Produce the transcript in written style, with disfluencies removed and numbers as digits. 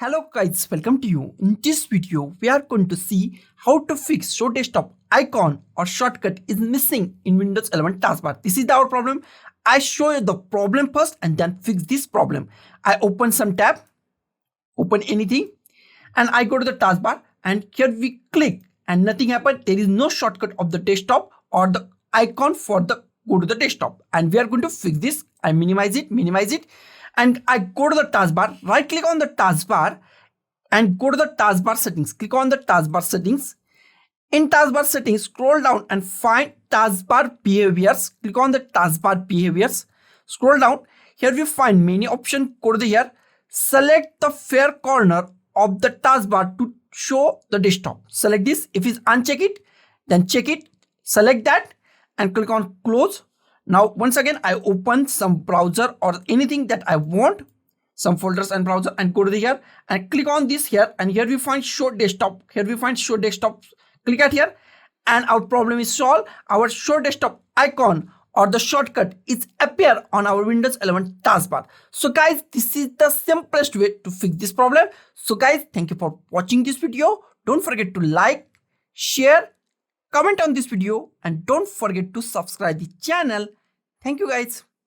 Hello guys, welcome to you. In this video, we are going to see how to fix show desktop icon or shortcut is missing in Windows 11 taskbar. This is our problem. I show you the problem first and then fix this problem. I open some tab, open anything, and I go to the taskbar and here we click and nothing happened. There is no shortcut of the desktop or the icon for the go to the desktop, and we are going to fix this. I minimize it, and I go to the taskbar, right click on the taskbar and go to the taskbar settings. Click on the taskbar settings. In taskbar settings, scroll down and find taskbar behaviors. Click on the taskbar behaviors. Scroll down. Here we find many options. Go to the here. Select the fair corner of the taskbar to show the desktop. Select this. If it's uncheck it, then check it. Select that and click on close. Now once again I open some browser or anything that I want, some folders and browser, and go to the here and click on this here, and here we find show desktop. Here we find show desktop. Click at here and our problem is solved. Our show desktop icon or the shortcut is appear on our Windows 11 taskbar. So guys, this is the simplest way to fix this problem. So guys, thank you for watching this video. Don't forget to like, share, comment on this video, and don't forget to subscribe the channel. Thank you guys.